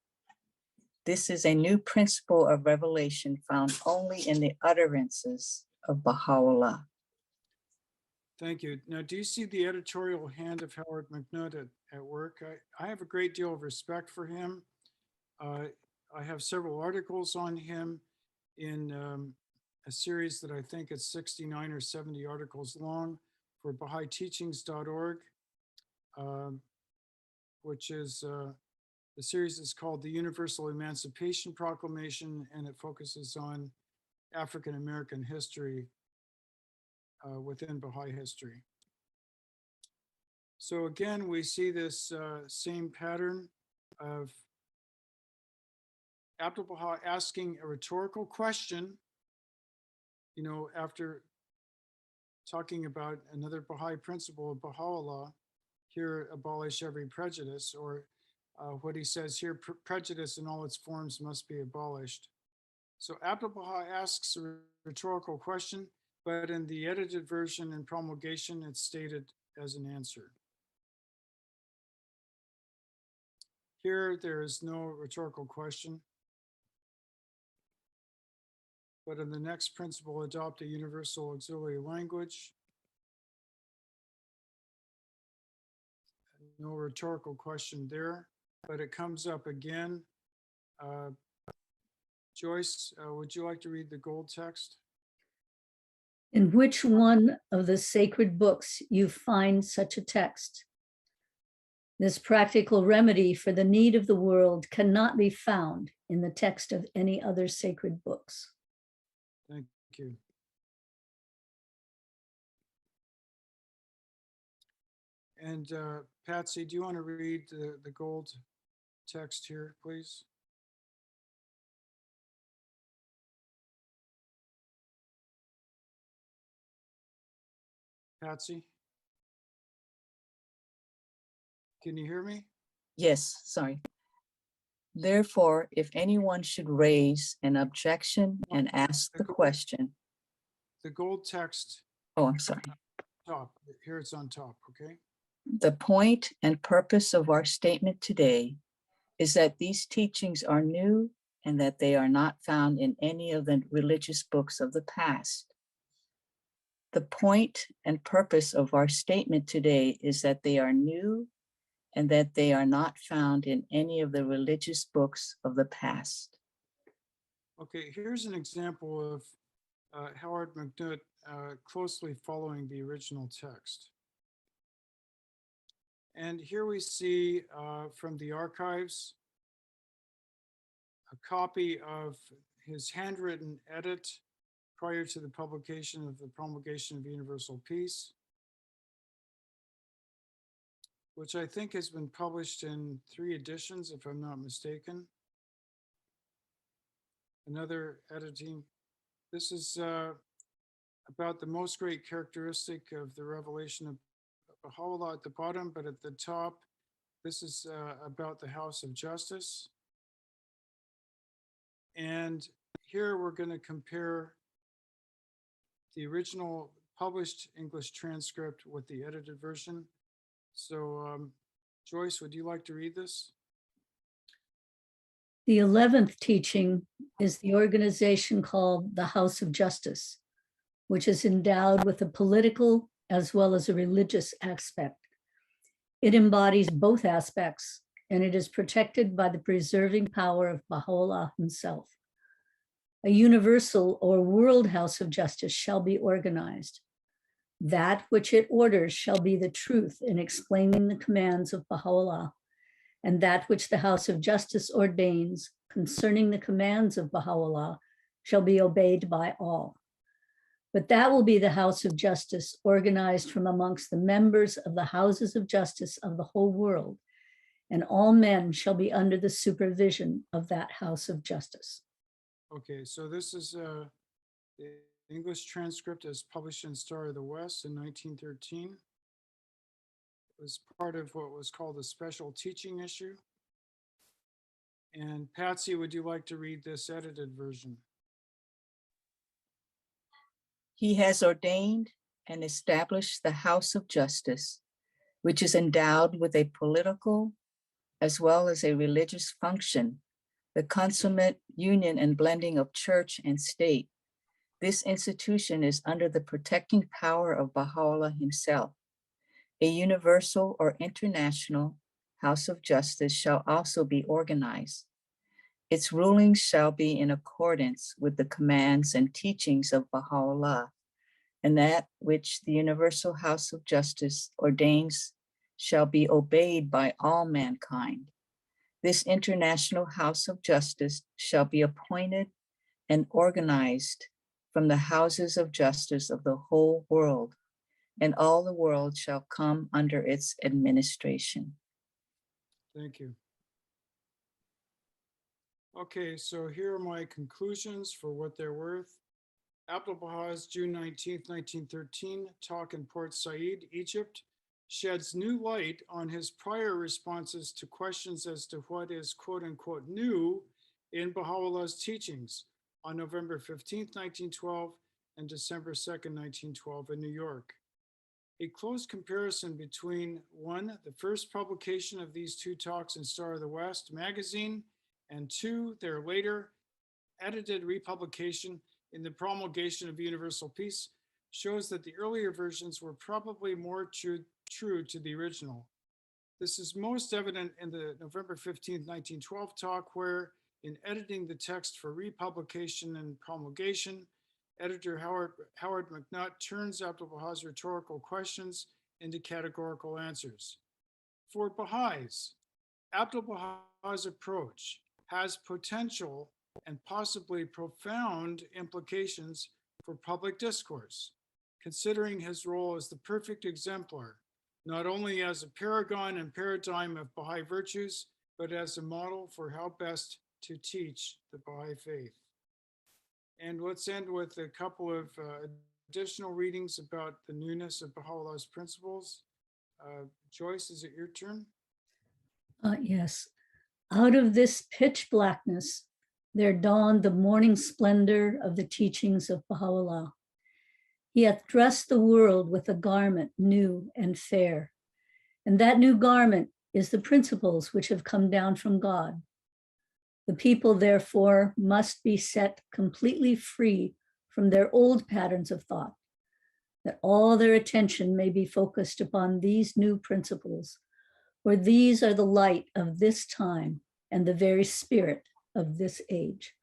This is a new principle of revelation found only in the utterances of Baha'u'llah. Thank you. Now, do you see the editorial hand of Howard McNutt at work? I have a great deal of respect for him. I have several articles on him in a series that I think it's 69 or 70 articles long for Baha'íTeachings.org, which is, the series is called The Universal Emancipation Proclamation, and it focuses on African American history within Baha'i history. So again, we see this same pattern of Abdul Baha asking a rhetorical question, you know, after talking about another Baha'i principle of Baha'u'llah, here abolish every prejudice, or what he says here, prejudice in all its forms must be abolished. So Abdul Baha asks a rhetorical question, but in the edited version and promulgation, it's stated as an answer. Here, there is no rhetorical question. But in the next principle, adopt a universal auxiliary language. No rhetorical question there, but it comes up again. Joyce, would you like to read the gold text? In which one of the sacred books you find such a text? This practical remedy for the need of the world cannot be found in the text of any other sacred books. Thank you. And Patsy, do you want to read the gold text here, please? Patsy? Can you hear me? Yes, sorry. Therefore, if anyone should raise an objection and ask the question, The gold text, oh, I'm sorry. top, here it's on top, okay? The point and purpose of our statement today is that these teachings are new and that they are not found in any of the religious books of the past. The point and purpose of our statement today is that they are new and that they are not found in any of the religious books of the past. Okay, here's an example of Howard McNutt closely following the original text. And here we see from the archives a copy of his handwritten edit prior to the publication of the Promulgation of Universal Peace, which I think has been published in 3 editions, if I'm not mistaken. Another editing. This is about the most great characteristic of the revelation of Baha'u'llah at the bottom, but at the top, this is about the House of Justice. And here we're going to compare the original published English transcript with the edited version. So Joyce, would you like to read this? The 11th teaching is the organization called the House of Justice, which is endowed with a political as well as a religious aspect. It embodies both aspects, and it is protected by the preserving power of Baha'u'llah himself. A universal or world house of justice shall be organized. That which it orders shall be the truth in explaining the commands of Baha'u'llah, and that which the House of Justice ordains concerning the commands of Baha'u'llah shall be obeyed by all. But that will be the House of Justice organized from amongst the members of the houses of justice of the whole world, and all men shall be under the supervision of that House of Justice. Okay, so this is the English transcript as published in Star of the West in 1913. It was part of what was called a special teaching issue. And Patsy, would you like to read this edited version? He has ordained and established the House of Justice, which is endowed with a political as well as a religious function, the consummate union and blending of church and state. This institution is under the protecting power of Baha'u'llah himself. A universal or international House of Justice shall also be organized. Its rulings shall be in accordance with the commands and teachings of Baha'u'llah, and that which the Universal House of Justice ordains shall be obeyed by all mankind. This International House of Justice shall be appointed and organized from the houses of justice of the whole world, and all the world shall come under its administration. Thank you. Okay, so here are my conclusions for what they're worth. Abdul Baha's June 19th, 1913 talk in Port Said, Egypt, sheds new light on his prior responses to questions as to what is quote unquote new in Baha'u'llah's teachings on November 15th, 1912 and December 2nd, 1912 in New York. A close comparison between 1, the first publication of these 2 talks in Star of the West magazine, and 2, their later edited republication in the Promulgation of Universal Peace, shows that the earlier versions were probably more true to the original. This is most evident in the November 15th, 1912 talk, where in editing the text for republication and promulgation, editor Howard McNutt turns Abdul Baha's rhetorical questions into categorical answers. For Baha'is, Abdul Baha's approach has potential and possibly profound implications for public discourse, considering his role as the perfect exemplar, not only as a paragon and paradigm of Baha'i virtues, but as a model for how best to teach the Baha'i faith. And let's end with a couple of additional readings about the newness of Baha'u'llah's principles. Joyce, is it your turn? Yes. Out of this pitch blackness, there dawned the morning splendor of the teachings of Baha'u'llah. He hath dressed the world with a garment new and fair. And that new garment is the principles which have come down from God. The people, therefore, must be set completely free from their old patterns of thought, that all their attention may be focused upon these new principles, for these are the light of this time and the very spirit of this age.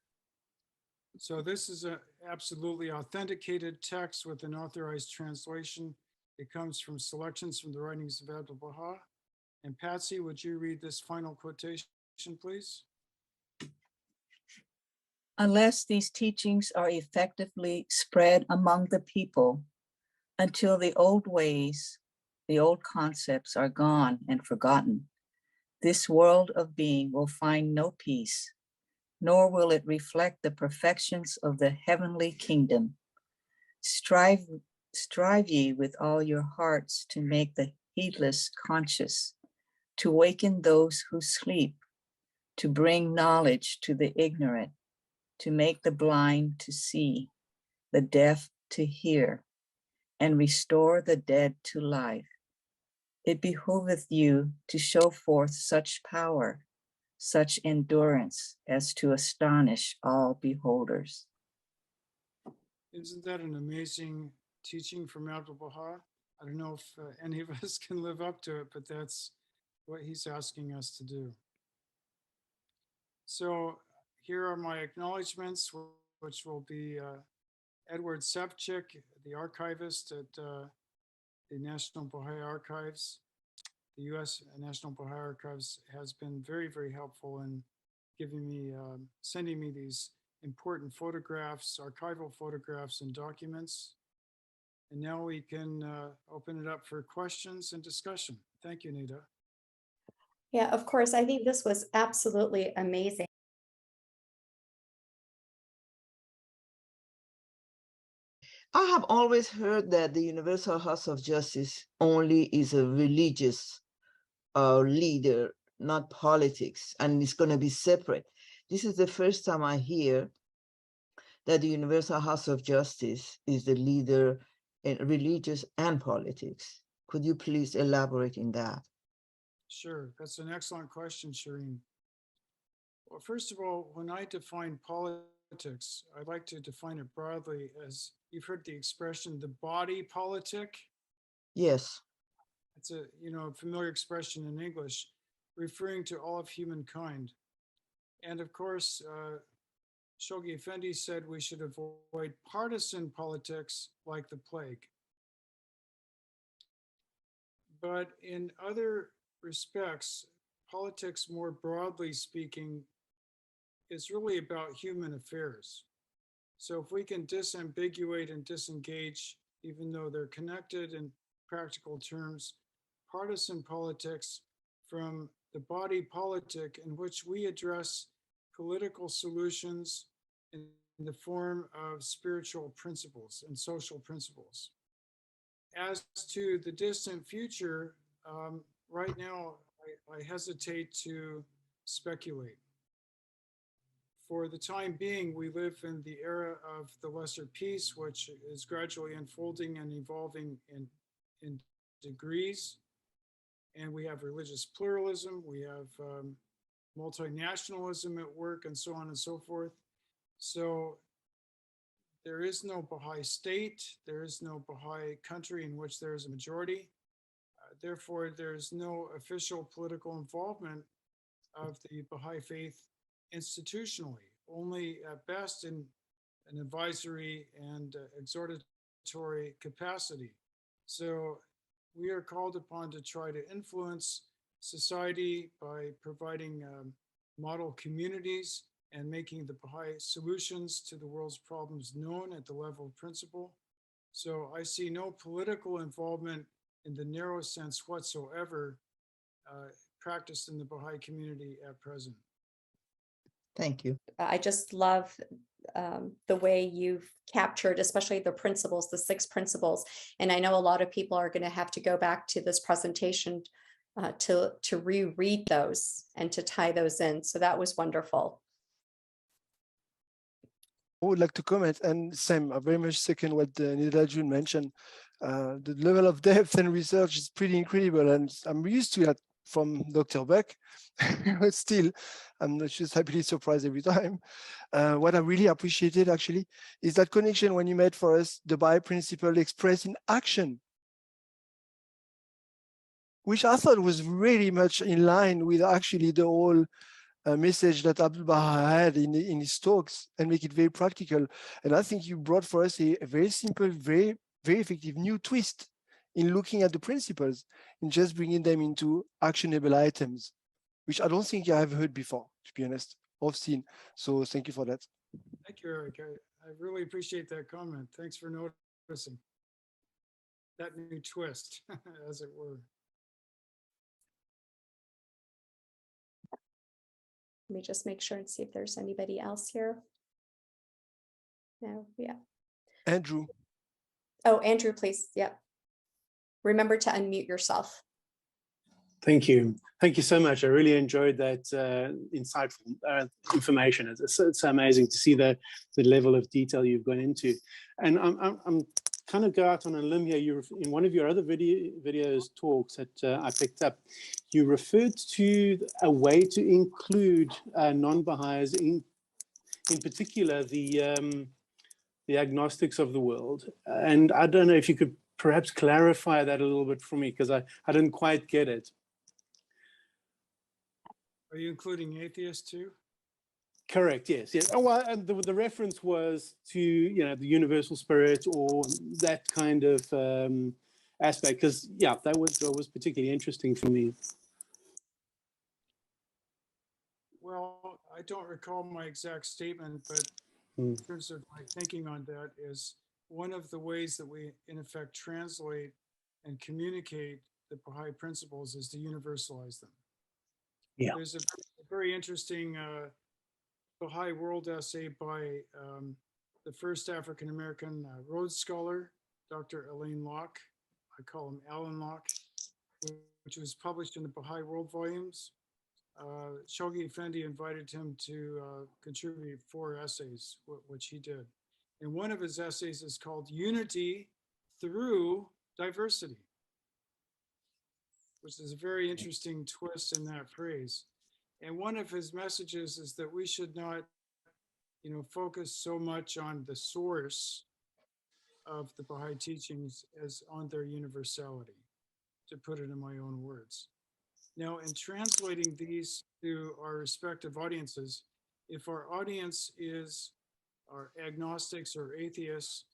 So this is a absolutely authenticated text with an authorized translation. It comes from selections from the writings of Abdul Baha. And Patsy, would you read this final quotation, please? Unless these teachings are effectively spread among the people until the old ways, the old concepts are gone and forgotten, this world of being will find no peace, nor will it reflect the perfections of the heavenly kingdom. Strive ye with all your hearts to make the heedless conscious, to waken those who sleep, to bring knowledge to the ignorant, to make the blind to see, the deaf to hear, and restore the dead to life. It behooveth you to show forth such power, such endurance as to astonish all beholders. Isn't that an amazing teaching from Abdul Baha? I don't know if any of us can live up to it, but that's what he's asking us to do. So here are my acknowledgements, which will be Edward Sevchik, the archivist at the National Baha'i Archives. The U.S. National Baha'i Archives has been very, very helpful in giving me, sending me these important photographs, archival photographs and documents. And now we can open it up for questions and discussion. Thank you, Nita. Yeah, of course. I think this was absolutely amazing. I have always heard that the Universal House of Justice only is a religious leader, not politics, and it's going to be separate. This is the first time I hear that the Universal House of Justice is the leader in religious and politics. Could you please elaborate in that? Sure, that's an excellent question, Shireen. Well, first of all, when I define politics, I like to define it broadly as, you've heard the expression, the body politic. Yes. It's a, familiar expression in English, referring to all of humankind. And of course, Shoghi Effendi said we should avoid partisan politics like the plague. But in other respects, politics, more broadly speaking, is really about human affairs. So if we can disambiguate and disengage, even though they're connected in practical terms, partisan politics from the body politic, in which we address political solutions in the form of spiritual principles and social principles. As to the distant future, right now, I hesitate to speculate. For the time being, we live in the era of the lesser peace, which is gradually unfolding and evolving in degrees. And we have religious pluralism, we have multinationalism at work, and so on and so forth. So there is no Baha'i state, there is no Baha'i country in which there is a majority. Therefore, there's no official political involvement of the Baha'i faith institutionally, only at best in an advisory and exhortatory capacity. So we are called upon to try to influence society by providing model communities and making the Baha'i solutions to the world's problems known at the level of principle. So I see no political involvement in the narrow sense whatsoever practiced in the Baha'i community at present. Thank you. I just love the way you've captured, especially the principles, the 6 principles. And I know a lot of people are going to have to go back to this presentation to reread those and to tie those in. So that was wonderful. I would like to comment, and Sam, I very much second what Nida June mentioned. The level of depth and research is pretty incredible, and I'm used to that from Dr. Beck, but still, I'm not just happily surprised every time. What I really appreciated actually is that connection when you made for us the Bahá'í principle expressed in action, which I thought was really much in line with actually the whole message that Abdul Baha had in his talks, and make it very practical. And I think you brought for us a very simple, very, very effective new twist in looking at the principles and just bringing them into actionable items, which I don't think I have heard before, to be honest, or seen. So thank you for that. Thank you, Eric. I really appreciate that comment. Thanks for noticing that new twist, as it were. Let me just make sure and see if there's anybody else here. No, yeah. Andrew. Oh, Andrew, please. Yep. Remember to unmute yourself. Thank you. Thank you so much. I really enjoyed that insightful information. It's amazing to see the level of detail you've gone into. And I'm kind of go out on a limb here. You in one of your other videos talks that I picked up, you referred to a way to include non-Baha'is, in particular the agnostics of the world. And I don't know if you could perhaps clarify that a little bit for me, because I didn't quite get it. Are you including atheists too? Correct. Yes. Yes. Oh, well, and the reference was to the universal spirit or that kind of aspect, because that was particularly interesting for me. Well, I don't recall my exact statement, but in terms of my thinking on that is one of the ways that we in effect translate and communicate the Baha'i principles is to universalize them. Yeah. There's a very interesting Baha'i world essay by the first African-American Rhodes Scholar, Dr. Elaine Locke. I call him Alan Locke, which was published in the Baha'i World volumes. Shoghi Effendi invited him to contribute 4 essays, which he did. And one of his essays is called Unity Through Diversity, which is a very interesting twist in that phrase. And one of his messages is that we should not, focus so much on the source of the Baha'i teachings as on their universality, to put it in my own words. Now, in translating these to our respective audiences, if our audience are agnostics or atheists,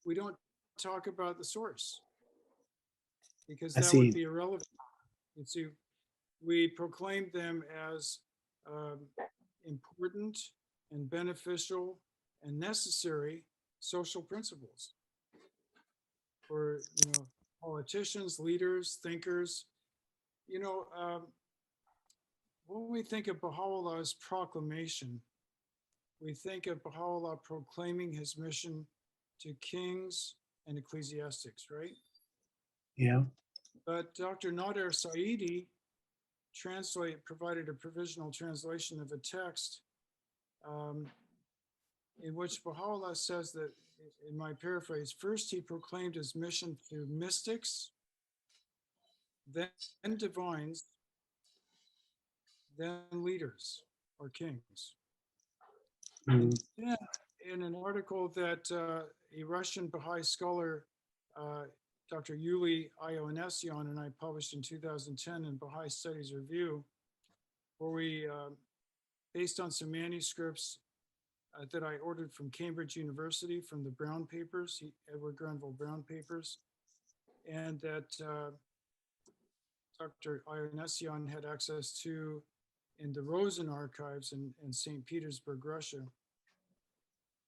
we don't talk about the source, because that would be irrelevant. And so we proclaim them as important and beneficial and necessary social principles for politicians, leaders, thinkers. When we think of Baha'u'llah's proclamation, we think of Baha'u'llah proclaiming his mission to kings and ecclesiastics, right? Yeah. But Dr. Nader Saidi provided a provisional translation of a text in which Baha'u'llah says that, in my paraphrase, first he proclaimed his mission to mystics, then divines, then leaders or kings. And then in an article that a Russian Baha'i scholar, Dr. Yuli Ioannessian, and I published in 2010 in Baha'i Studies Review, where we, based on some manuscripts that I ordered from Cambridge University from the Brown Papers, Edward Grenville Brown Papers, and that Dr. Ioannessian had access to in the Rosen archives in St. Petersburg, Russia.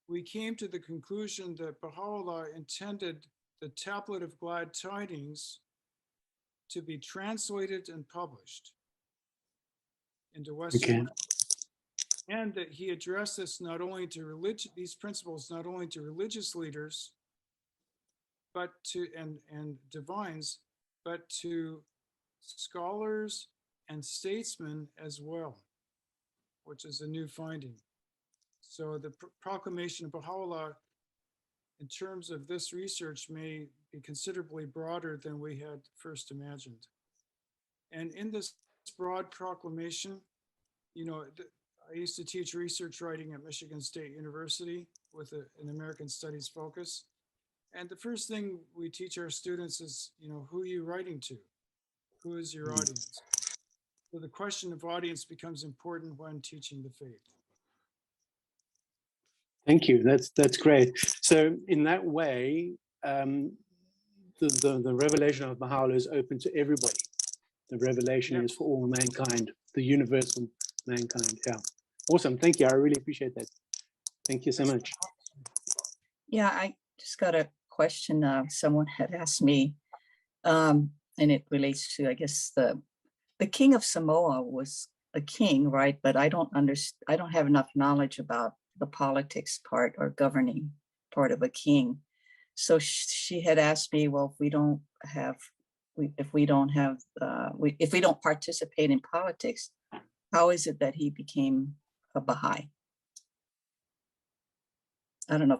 We came to the conclusion that Baha'u'llah intended the Tablet of Glad Tidings to be translated and published into Western, and that he addressed this not only to these principles not only to religious leaders, but to and divines, but to scholars and statesmen as well, which is a new finding. So the proclamation of Baha'u'llah, in terms of this research, may be considerably broader than we had first imagined. And in this broad proclamation, you know, I used to teach research writing at Michigan State University with an American Studies focus. And the first thing we teach our students is, you know, who are you writing to? Who is your audience? So the question of audience becomes important when teaching the faith. Thank you. That's great. So in that way, the revelation of Baha'u'llah is open to everybody. The revelation is for all mankind, the universal mankind. Yeah. Awesome. Thank you. I really appreciate that. Thank you so much. Yeah, I just got a question. Someone had asked me, and it relates to, I guess, the king of Samoa was a king, right? But I don't have enough knowledge about the politics part or governing part of a king. So she had asked me, well, if we don't participate in politics, how is it that he became a Baha'i? I don't know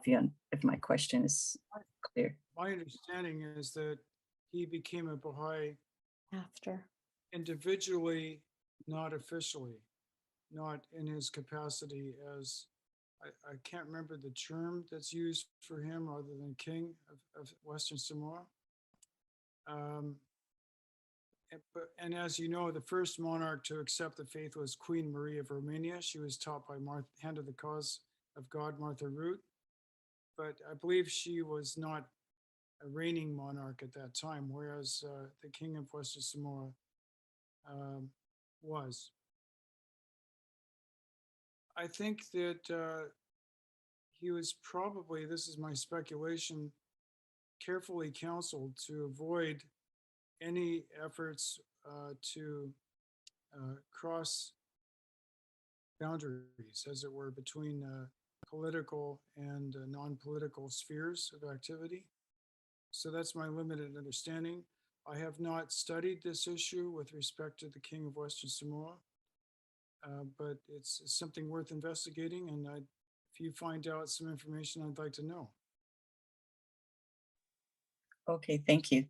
if my question is clear. My understanding is that he became a Baha'i After. individually, not officially, not in his capacity as, I can't remember the term that's used for him other than king of Western Samoa. And as you know, the first monarch to accept the faith was Queen Marie of Romania. She was taught by Hand of the Cause of God, Martha Root. But I believe she was not a reigning monarch at that time, whereas the king of Western Samoa was. I think that he was probably, this is my speculation, carefully counseled to avoid any efforts to cross boundaries, as it were, between political and non-political spheres of activity. So that's my limited understanding. I have not studied this issue with respect to the King of Western Samoa, but it's something worth investigating. And if you find out some information, I'd like to know. Okay, thank you.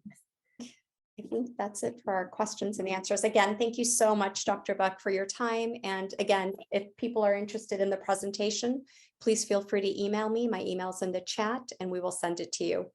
I think that's it for our questions and answers. Again, thank you so much, Dr. Buck, for your time. And again, if people are interested in the presentation, please feel free to email me. My email's in the chat and we will send it to you.